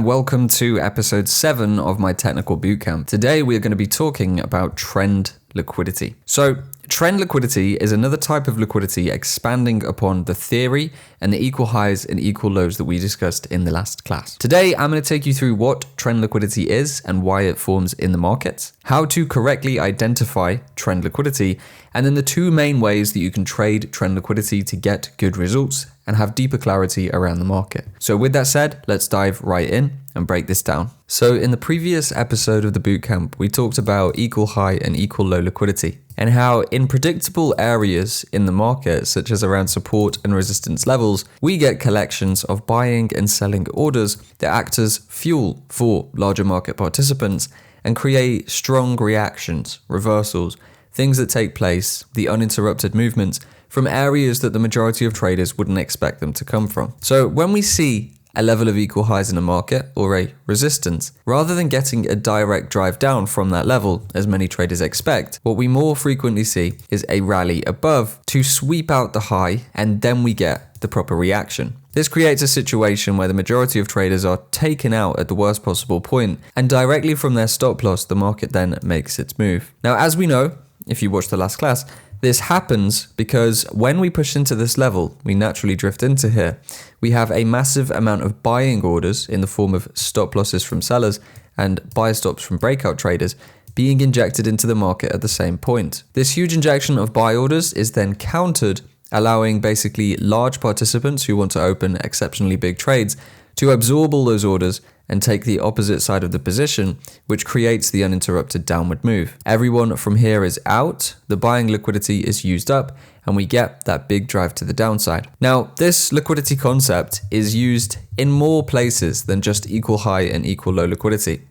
welcome to episode 7 of my technical bootcamp. Today we're going to be talking about trend liquidity. So trend liquidity is another type of liquidity expanding upon the theory and the equal highs and equal lows that we discussed in the last class. Today I'm going to take you through what trend liquidity is and why it forms in the markets, how to correctly identify trend liquidity, and then the two main ways that you can trade trend liquidity to get good results and have deeper clarity around the market. So with that said, let's dive right in and break this down. So in the previous episode of the bootcamp, we talked about equal high and equal low liquidity and how in predictable areas in the market, such as around support and resistance levels, we get collections of buying and selling orders that act as fuel for larger market participants and create strong reactions, reversals, things that take place, the uninterrupted movements from areas that the majority of traders wouldn't expect them to come from. So when we see a level of equal highs in a market or a resistance, rather than getting a direct drive down from that level, as many traders expect, what we more frequently see is a rally above to sweep out the high, and then we get the proper reaction. This creates a situation where the majority of traders are taken out at the worst possible point, and directly from their stop loss, the market then makes its move. Now, as we know, if you watched the last class, this happens because when we push into this level, we naturally drift into here. We have a massive amount of buying orders in the form of stop losses from sellers and buy stops from breakout traders being injected into the market at the same point. This huge injection of buy orders is then countered, allowing basically large participants who want to open exceptionally big trades to absorb all those orders and take the opposite side of the position, which creates the uninterrupted downward move. Everyone from here is out, the buying liquidity is used up, and we get that big drive to the downside. Now, this liquidity concept is used in more places than just equal high and equal low liquidity.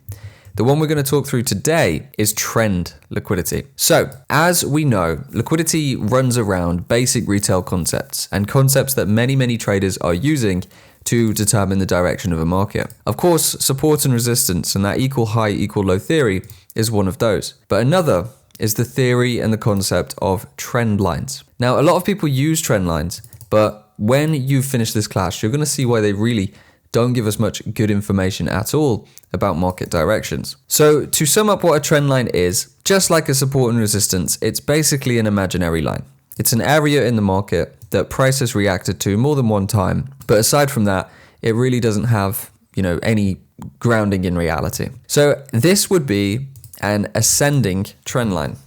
The one we're going to talk through today is trend liquidity. So, as we know, liquidity runs around basic retail concepts and concepts that many traders are using to determine the direction of a market. Of course, support and resistance and that equal high, equal low theory is one of those. But another is the theory and the concept of trend lines. Now, a lot of people use trend lines, but when you finish this class, you're going to see why they really don't give us much good information at all about market directions. So to sum up what a trend line is, just like a support and resistance, it's basically an imaginary line. It's an area in the market that price has reacted to more than one time. But aside from that, it really doesn't have, any grounding in reality. So this would be an ascending trend line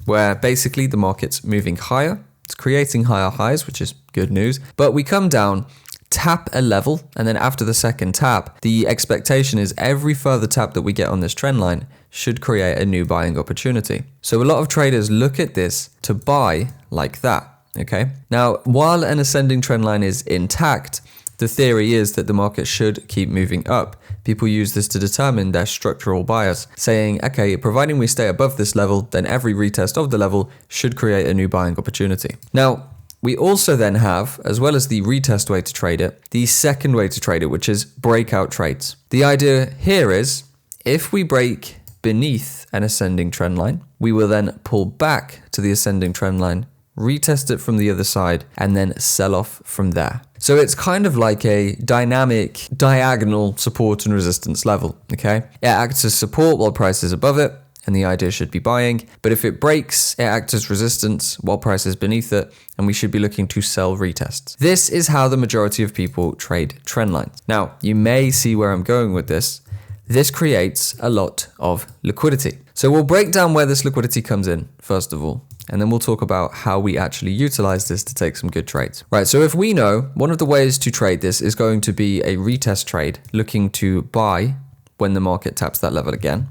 where basically the market's moving higher. It's creating higher highs, which is good news. But we come down, tap a level, and then after the second tap, the expectation is every further tap that we get on this trend line should create a new buying opportunity. So a lot of traders look at this to buy like that, okay? Now, while an ascending trend line is intact, the theory is that the market should keep moving up. People use this to determine their structural bias, saying, okay, providing we stay above this level, then every retest of the level should create a new buying opportunity. Now, we also then have, as well as the retest way to trade it, the second way to trade it, which is breakout trades. The idea here is, if we break beneath an ascending trend line, we will then pull back to the ascending trend line, retest it from the other side, and then sell off from there. So it's kind of like a dynamic, diagonal support and resistance level, okay? It acts as support while price is above it, and the idea should be buying. But if it breaks, it acts as resistance while price is beneath it, and we should be looking to sell retests. This is how the majority of people trade trend lines. Now, you may see where I'm going with this. This creates a lot of liquidity. So we'll break down where this liquidity comes in, first of all, and then we'll talk about how we actually utilize this to take some good trades. Right, so if we know, one of the ways to trade this is going to be a retest trade, looking to buy when the market taps that level again.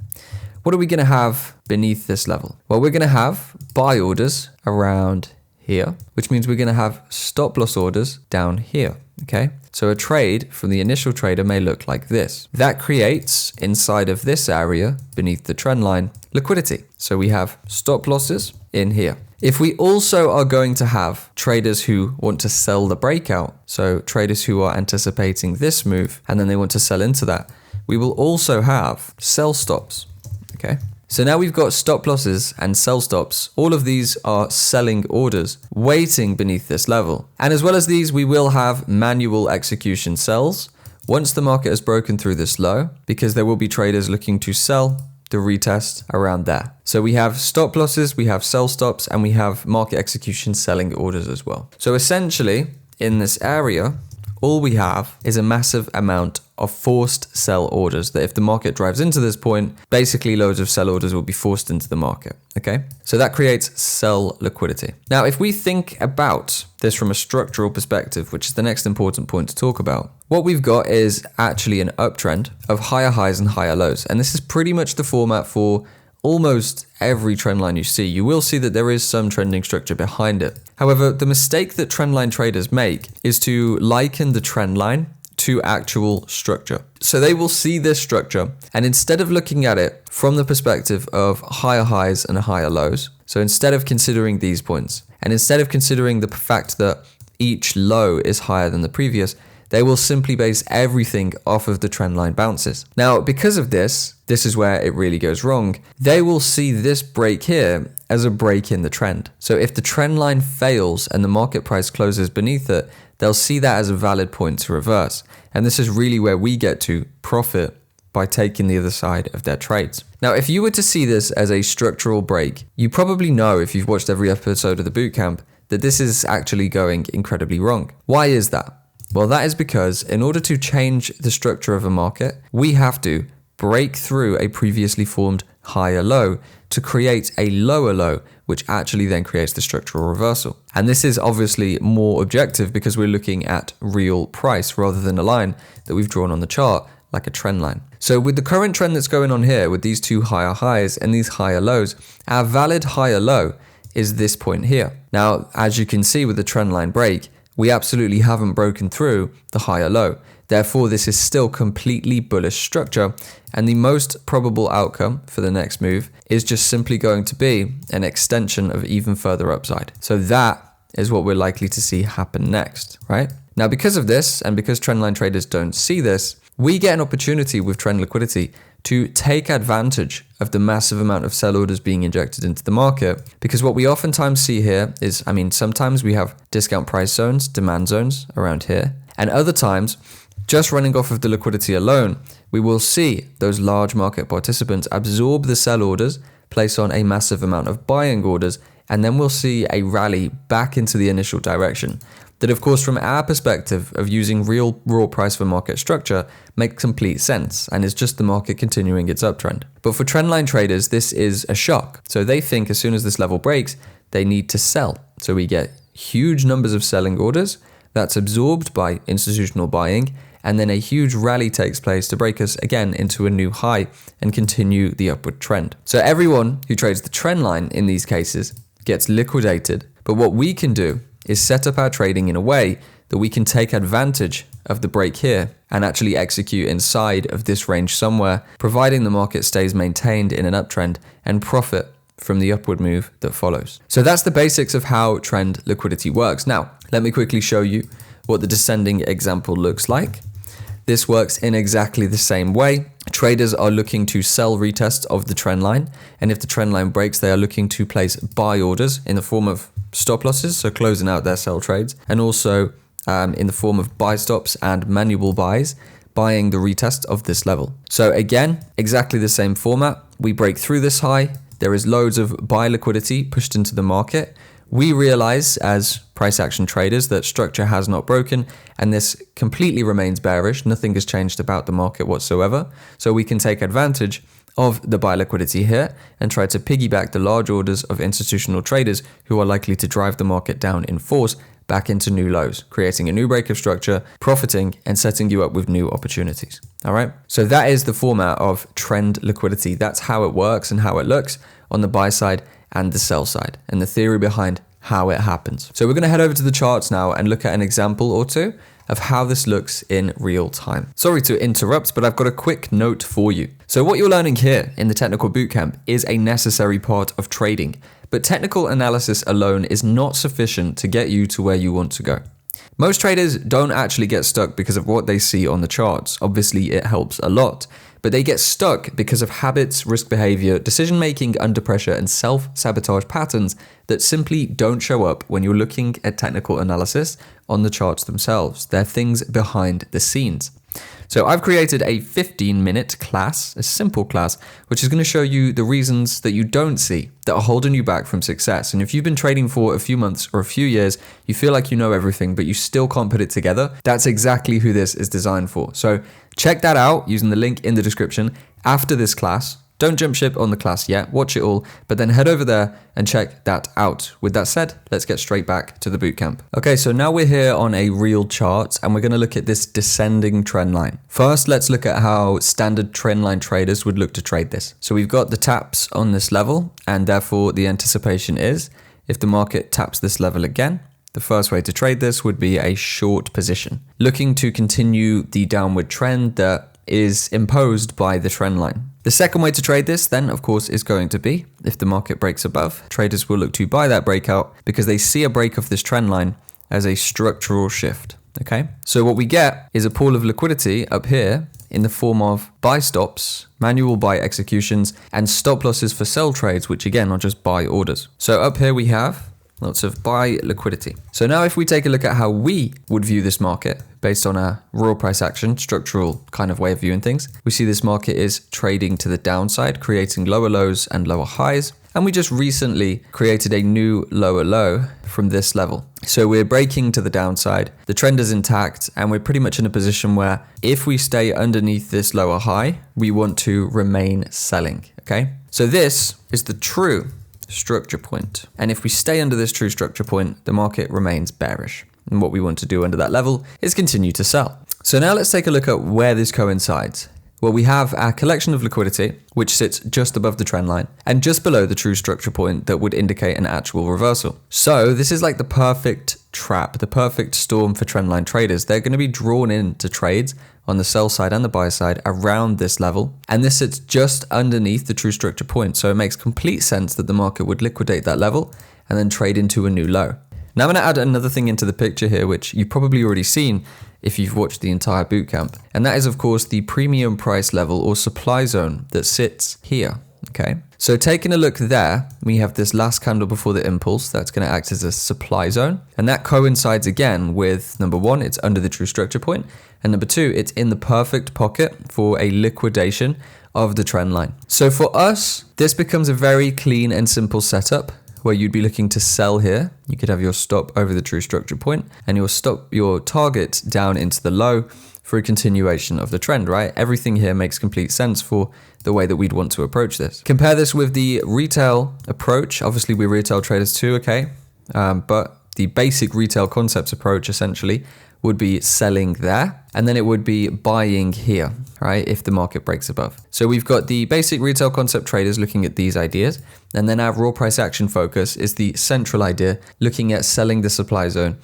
What are we going to have beneath this level? Well, we're going to have buy orders around here, which means we're going to have stop loss orders down here, okay? So a trade from the initial trader may look like this. That creates, inside of this area, beneath the trend line, liquidity. So we have stop losses in here. If we also are going to have traders who want to sell the breakout, so traders who are anticipating this move and then they want to sell into that, we will also have sell stops, okay? So now we've got stop losses and sell stops. All of these are selling orders waiting beneath this level. And as well as these, we will have manual execution sells, once the market has broken through this low, because there will be traders looking to sell the retest around there. So we have stop losses, we have sell stops, and we have market execution selling orders as well. So essentially, in this area, all we have is a massive amount of forced sell orders that if the market drives into this point, basically loads of sell orders will be forced into the market, okay? So that creates sell liquidity. Now, if we think about this from a structural perspective, which is the next important point to talk about, what we've got is actually an uptrend of higher highs and higher lows. And this is pretty much the format for almost every trend line you see. You will see that there is some trending structure behind it. However, the mistake that trendline traders make is to liken the trend line to actual structure. So they will see this structure, and instead of looking at it from the perspective of higher highs and higher lows, so instead of considering these points, and instead of considering the fact that each low is higher than the previous, they will simply base everything off of the trend line bounces. Now, because of this is where it really goes wrong. They will see this break here as a break in the trend. So if the trend line fails and the market price closes beneath it, they'll see that as a valid point to reverse. And this is really where we get to profit by taking the other side of their trades. Now, if you were to see this as a structural break, you probably know, if you've watched every episode of the Bootcamp, that this is actually going incredibly wrong. Why is that? Well, that is because in order to change the structure of a market, we have to break through a previously formed higher low to create a lower low, which actually then creates the structural reversal. And this is obviously more objective because we're looking at real price rather than a line that we've drawn on the chart like a trend line. So with the current trend that's going on here with these two higher highs and these higher lows, our valid higher low is this point here. Now, as you can see with the trend line break, we absolutely haven't broken through the higher low. Therefore, this is still completely bullish structure, and the most probable outcome for the next move is just simply going to be an extension of even further upside. So that is what we're likely to see happen next, right? Now, because of this, and because trendline traders don't see this, we get an opportunity with trend liquidity to take advantage of the massive amount of sell orders being injected into the market. Because what we oftentimes see here is, sometimes we have discount price zones, demand zones around here, and other times, just running off of the liquidity alone, we will see those large market participants absorb the sell orders, place on a massive amount of buying orders, and then we'll see a rally back into the initial direction. That, of course, from our perspective of using real raw price for market structure, makes complete sense and is just the market continuing its uptrend. But for trendline traders, this is a shock. So they think as soon as this level breaks, they need to sell. So we get huge numbers of selling orders that's absorbed by institutional buying, and then a huge rally takes place to break us again into a new high and continue the upward trend. So everyone who trades the trend line in these cases gets liquidated. But what we can do is set up our trading in a way that we can take advantage of the break here and actually execute inside of this range somewhere, providing the market stays maintained in an uptrend and profit from the upward move that follows. So that's the basics of how trend liquidity works. Now, let me quickly show you what the descending example looks like. This works in exactly the same way. Traders are looking to sell retests of the trend line, and if the trend line breaks, they are looking to place buy orders in the form of stop losses, so closing out their sell trades, and also in the form of buy stops and manual buys, buying the retest of this level. So again, exactly the same format. We break through this high. There is loads of buy liquidity pushed into the market. We realize as price action traders that structure has not broken and this completely remains bearish. Nothing has changed about the market whatsoever. So we can take advantage of the buy liquidity here and try to piggyback the large orders of institutional traders who are likely to drive the market down in force back into new lows, creating a new break of structure, profiting and setting you up with new opportunities. All right. So that is the format of trend liquidity. That's how it works and how it looks on the buy side and the sell side, and the theory behind how it happens. So we're going to head over to the charts now and look at an example or two of how this looks in real time. Sorry to interrupt, but I've got a quick note for you. So what you're learning here in the Technical Bootcamp is a necessary part of trading, but technical analysis alone is not sufficient to get you to where you want to go. Most traders don't actually get stuck because of what they see on the charts. Obviously, it helps a lot, but they get stuck because of habits, risk behavior, decision-making under pressure, and self-sabotage patterns that simply don't show up when you're looking at technical analysis on the charts themselves. They're things behind the scenes. So I've created a 15-minute class, a simple class, which is going to show you the reasons that you don't see that are holding you back from success. And if you've been trading for a few months or a few years, you feel like you know everything, but you still can't put it together, that's exactly who this is designed for. So check that out using the link in the description after this class. Don't jump ship on the class yet, watch it all, but then head over there and check that out. With that said, let's get straight back to the bootcamp. Okay, so now we're here on a real chart and we're gonna look at this descending trend line. First, let's look at how standard trend line traders would look to trade this. So we've got the taps on this level, and therefore the anticipation is if the market taps this level again, the first way to trade this would be a short position, looking to continue the downward trend that is imposed by the trend line. The second way to trade this then, of course, is going to be if the market breaks above, traders will look to buy that breakout because they see a break of this trend line as a structural shift. Okay, so what we get is a pool of liquidity up here in the form of buy stops, manual buy executions, and stop losses for sell trades, which again are just buy orders. So up here we have lots of buy liquidity. So now if we take a look at how we would view this market based on a raw price action, structural kind of way of viewing things, we see this market is trading to the downside, creating lower lows and lower highs. And we just recently created a new lower low from this level. So we're breaking to the downside, the trend is intact, and we're pretty much in a position where if we stay underneath this lower high, we want to remain selling, okay? So this is the true structure point. And if we stay under this true structure point, the market remains bearish. And what we want to do under that level is continue to sell. So now let's take a look at where this coincides. Well, we have our collection of liquidity, which sits just above the trend line and just below the true structure point that would indicate an actual reversal. So this is like the perfect trap, the perfect storm for trendline traders. They're going to be drawn into trades on the sell side and the buy side around this level. And this sits just underneath the true structure point. So it makes complete sense that the market would liquidate that level and then trade into a new low. Now I'm going to add another thing into the picture here, which you've probably already seen if you've watched the entire bootcamp. And that is, of course, the premium price level or supply zone that sits here. Okay, so taking a look there, we have this last candle before the impulse that's going to act as a supply zone. And that coincides again with number one, it's under the true structure point. And number two, it's in the perfect pocket for a liquidation of the trend line. So for us, this becomes a very clean and simple setup where you'd be looking to sell here. You could have your stop over the true structure point and your target down into the low for a continuation of the trend, right? Everything here makes complete sense for the way that we'd want to approach this. Compare this with the retail approach. Obviously, we're retail traders too, okay? But the basic retail concepts approach essentially would be selling there, and then it would be buying here, right, if the market breaks above. So we've got the basic retail concept traders looking at these ideas, and then our raw price action focus is the central idea, looking at selling the supply zone,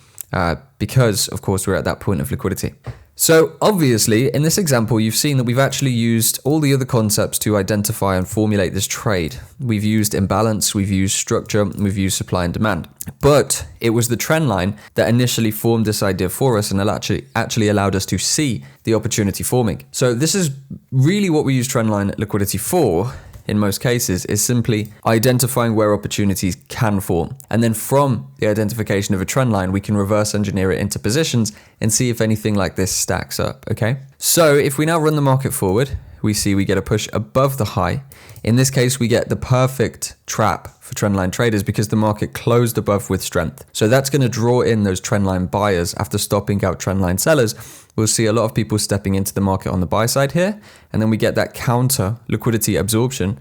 because, of course, we're at that point of liquidity. So obviously, in this example, you've seen that we've actually used all the other concepts to identify and formulate this trade. We've used imbalance, we've used structure, we've used supply and demand. But it was the trend line that initially formed this idea for us and actually allowed us to see the opportunity forming. So this is really what we use trendline liquidity for. In most cases, is simply identifying where opportunities can form. And then from the identification of a trend line, we can reverse engineer it into positions and see if anything like this stacks up, okay? So if we now run the market forward, we see we get a push above the high. In this case, we get the perfect trap for trendline traders because the market closed above with strength. So that's going to draw in those trendline buyers after stopping out trendline sellers. We'll see a lot of people stepping into the market on the buy side here. And then we get that counter liquidity absorption,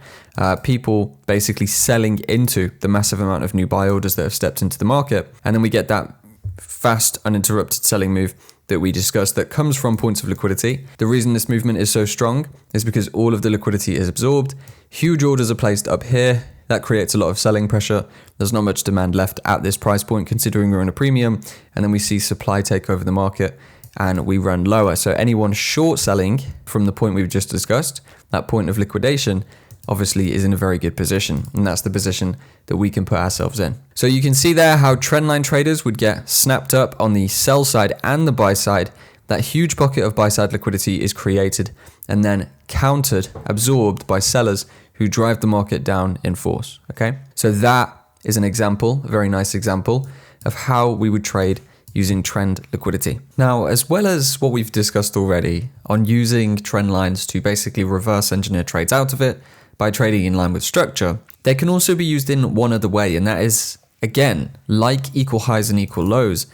people basically selling into the massive amount of new buy orders that have stepped into the market. And then we get that fast, uninterrupted selling move that we discussed that comes from points of liquidity. The reason this movement is so strong is because all of the liquidity is absorbed. Huge orders are placed up here. That creates a lot of selling pressure. There's not much demand left at this price point considering we're in a premium. And then we see supply take over the market and we run lower. So anyone short selling from the point we've just discussed, that point of liquidation, obviously is in a very good position. And that's the position that we can put ourselves in. So you can see there how trendline traders would get snapped up on the sell side and the buy side. That huge pocket of buy side liquidity is created and then countered, absorbed by sellers who drive the market down in force, okay? So that is an example, a very nice example of how we would trade using trend liquidity. Now, as well as what we've discussed already on using trend lines to basically reverse engineer trades out of it by trading in line with structure, they can also be used in one other way, and that is, again, like equal highs and equal lows,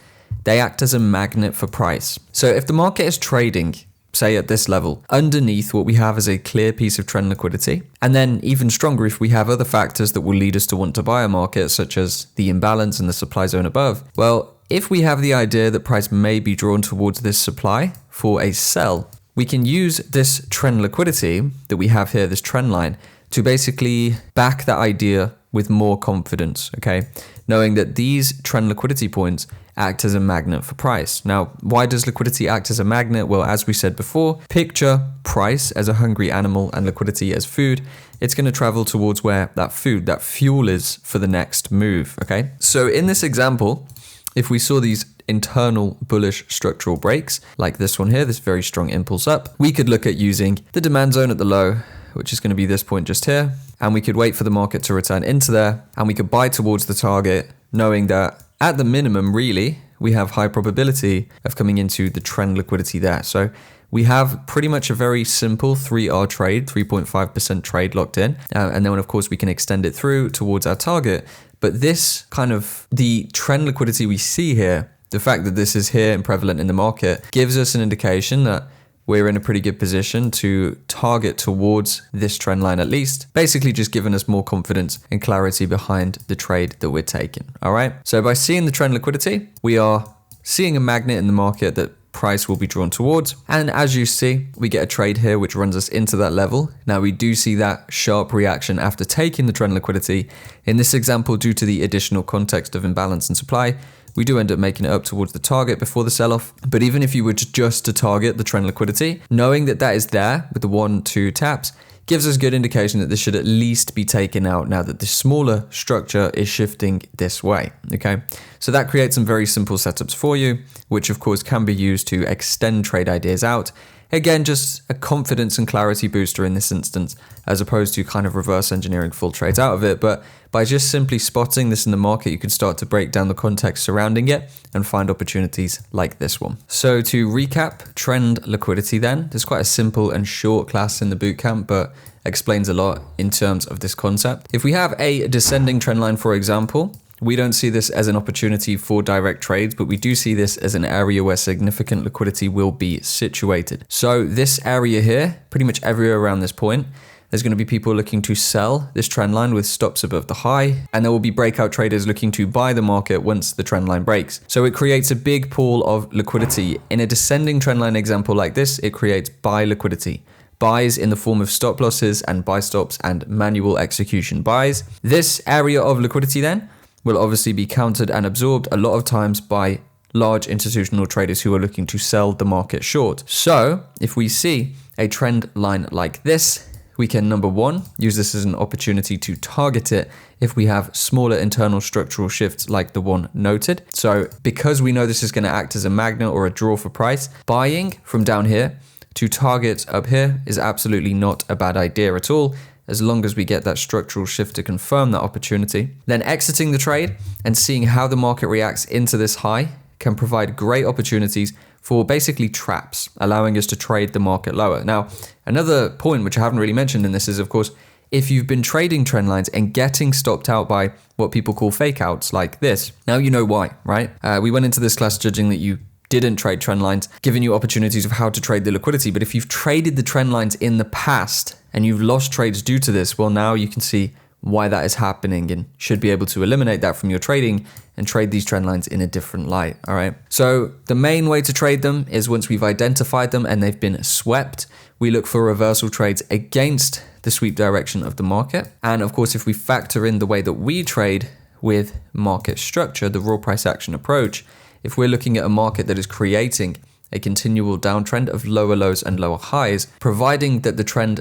they act as a magnet for price. So if the market is trading, say at this level, underneath what we have as a clear piece of trend liquidity, and then even stronger if we have other factors that will lead us to want to buy a market, such as the imbalance in the supply zone above, well, if we have the idea that price may be drawn towards this supply for a sell, we can use this trend liquidity that we have here, this trend line, to basically back that idea with more confidence, okay? Knowing that these trend liquidity points act as a magnet for price. Now, why does liquidity act as a magnet? Well, as we said before, picture price as a hungry animal and liquidity as food. It's going to travel towards where that food, that fuel is for the next move, okay? So in this example, if we saw these internal bullish structural breaks, like this one here, this very strong impulse up, we could look at using the demand zone at the low, which is going to be this point just here, and we could wait for the market to return into there, and we could buy towards the target, knowing that at the minimum, really, we have high probability of coming into the trend liquidity there. So we have pretty much a very simple 3R trade, 3.5% trade locked in, and then of course we can extend it through towards our target. But this kind of, the trend liquidity we see here, the fact that this is here and prevalent in the market, gives us an indication that we're in a pretty good position to target towards this trend line at least, basically just giving us more confidence and clarity behind the trade that we're taking, all right? So by seeing the trend liquidity, we are seeing a magnet in the market that price will be drawn towards. And as you see, we get a trade here which runs us into that level. Now we do see that sharp reaction after taking the trend liquidity. In this example, due to the additional context of imbalance in supply, we do end up making it up towards the target before the sell-off. But even if you were just to target the trend liquidity, knowing that that is there with the 1-2 taps gives us good indication that this should at least be taken out now that the smaller structure is shifting this way, okay? So that creates some very simple setups for you, which of course can be used to extend trade ideas out. Again, just a confidence and clarity booster in this instance, as opposed to kind of reverse engineering full trades out of it. But by just simply spotting this in the market, you can start to break down the context surrounding it and find opportunities like this one. So to recap, trend liquidity then, there's quite a simple and short class in the bootcamp, but explains a lot in terms of this concept. If we have a descending trend line, for example, we don't see this as an opportunity for direct trades, but we do see this as an area where significant liquidity will be situated. So this area here, pretty much everywhere around this point, there's going to be people looking to sell this trend line with stops above the high, and there will be breakout traders looking to buy the market once the trend line breaks. So it creates a big pool of liquidity. In a descending trend line example like this, it creates buy liquidity. Buys in the form of stop losses and buy stops and manual execution buys. This area of liquidity then will obviously be countered and absorbed a lot of times by large institutional traders who are looking to sell the market short. So if we see a trend line like this, we can, number one, use this as an opportunity to target it if we have smaller internal structural shifts like the one noted. So because we know this is going to act as a magnet or a draw for price, buying from down here to target up here is absolutely not a bad idea at all, as long as we get that structural shift to confirm that opportunity. Then exiting the trade and seeing how the market reacts into this high can provide great opportunities for basically traps, allowing us to trade the market lower. Now, another point which I haven't really mentioned in this is, of course, if you've been trading trend lines and getting stopped out by what people call fake outs like this, now you know why, right? We went into this class judging that you didn't trade trend lines, giving you opportunities of how to trade the liquidity. But if you've traded the trend lines in the past and you've lost trades due to this, well, now you can see why that is happening and should be able to eliminate that from your trading and trade these trend lines in a different light, all right? So the main way to trade them is once we've identified them and they've been swept, we look for reversal trades against the sweep direction of the market. And of course, if we factor in the way that we trade with market structure, the raw price action approach, if we're looking at a market that is creating a continual downtrend of lower lows and lower highs, providing that the trend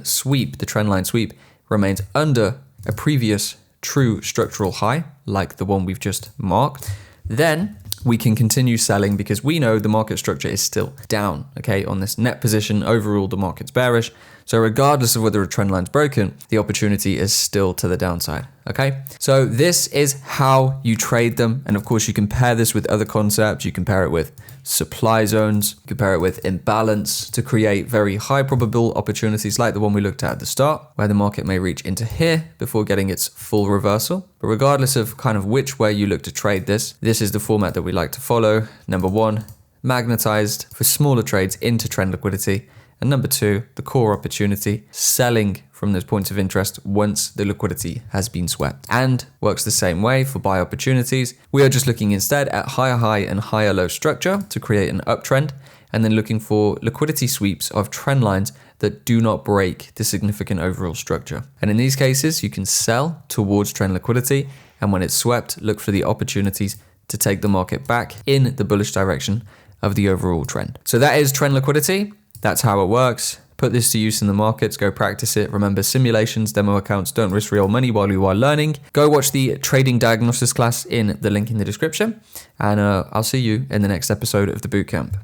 line sweep remains under a previous true structural high, like the one we've just marked, then we can continue selling because we know the market structure is still down, okay? On this net position, overall, the market's bearish. So regardless of whether a trend line's broken, the opportunity is still to the downside. Okay, so this is how you trade them. And of course, you compare this with other concepts. You compare it with supply zones, compare it with imbalance to create very high probable opportunities like the one we looked at the start, where the market may reach into here before getting its full reversal. But regardless of kind of which way you look to trade this is the format that we like to follow. Number one, magnetized for smaller trades into trend liquidity. And number two, the core opportunity, selling from those points of interest once the liquidity has been swept. And works the same way for buy opportunities. We are just looking instead at higher high and higher low structure to create an uptrend, and then looking for liquidity sweeps of trend lines that do not break the significant overall structure. And in these cases, you can sell towards trend liquidity, and when it's swept, look for the opportunities to take the market back in the bullish direction of the overall trend. So that is trend liquidity. That's how it works. Put this to use in the markets. Go practice it. Remember, simulations, demo accounts, don't risk real money while you are learning. Go watch the trading diagnosis class in the link in the description. And I'll see you in the next episode of the Bootcamp.